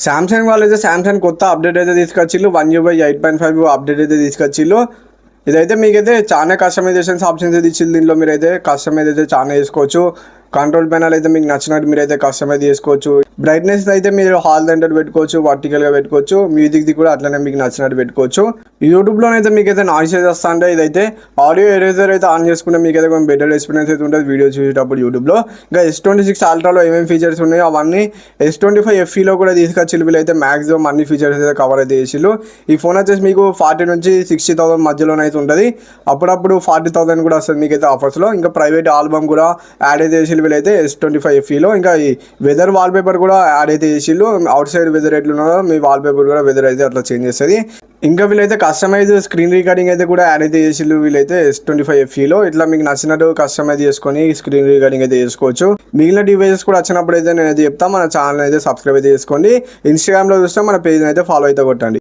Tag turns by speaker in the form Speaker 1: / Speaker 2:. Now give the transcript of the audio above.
Speaker 1: Samsung వాళ్ళు అయితే Samsung కొత్త అప్డేట్ అయితే తీసుకొచ్చిళ్ళు 1UI 8.5 అప్డేట్ అయితే తీసుకొచ్చిళ్ళు. ఇదైతే మీకైతే చాలా కస్టమైజేషన్స్ ఆప్షన్స్ అయితే ఇచ్చింది. దీంట్లో మీరైతే కస్టమైజ్ అయితే చాలా చేసుకోవచ్చు. కంట్రోల్ ప్యానల్ అయితే మీకు నచ్చినట్టు మీరైతే కస్టమైజ్ చేసుకోవచ్చు. బ్రైట్నెస్ అయితే మీరు హాల్ సెంటర్ పెట్టుకోవచ్చు, వర్టికల్గా పెట్టుకోవచ్చు. మ్యూజిక్ది కూడా అట్లనే మీకు నచ్చినట్టు పెట్టుకోవచ్చు. యూట్యూబ్లోనైతే మీకైతే నాయిస్ అయితే వస్తా అంటే ఇదైతే ఆడియో ఎరేజర్ అయితే ఆన్ చేసుకుంటే మీకైతే కొంచెం బెటర్ ఎక్స్పీరియన్స్ అయితే ఉంటుంది వీడియో చూసేటప్పుడు యూట్యూబ్లో. ఇంకా S26 అల్ట్రాలో ఏమేమి ఫీచర్స్ ఉన్నాయో అవన్నీ S25 FEలో కూడా తీసుకొచ్చి వీళ్ళైతే మ్యాక్సిమం అన్ని ఫీచర్స్ అయితే కవర్ అయితే చేసిళ్ళు. ఈ ఫోన్ వచ్చేసి మీకు 40 నుంచి 60,000 మధ్యలోనైతే ఉంటుంది. అప్పుడప్పుడు 40,000 కూడా వస్తుంది మీకైతే ఆఫర్స్లో. ఇంకా ప్రైవేట్ ఆల్బమ్ కూడా యాడ్ అయితే చేసి వీళ్ళైతే S25 FEలో. ఇంకా ఈ వెదర్ వాల్పేపర్ కూడా యాడ్ అయితే చేసిళ్ళు. అవుట్ సైడ్ వెదర్ ఎట్లున్నారో మీ వాల్పేపర్ కూడా వెదర్ అయితే అట్లా చేంజ్ చేస్తుంది. ఇంకా వీళ్ళైతే కస్టమైజ్ స్క్రీన్ రికార్డింగ్ అయితే కూడా యాడ్ అయితే చేసిళ్ళు వీళ్ళైతే S25 FEలో. ఇట్లా మీకు నచ్చినట్టు కస్టమైజ్ చేసుకొని స్క్రీన్ రికార్డింగ్ అయితే చేసుకోవచ్చు. మిగిలిన డివైసెస్ కూడా వచ్చినప్పుడు అయితే నేను అయితే చెప్తాను. మన ఛానల్ అయితే సబ్స్క్రైబ్ అయితే చేసుకోండి. ఇన్స్టాగ్రామ్లో చూస్తే మన పేజ్ని అయితే ఫాలో అయితే కొట్టండి.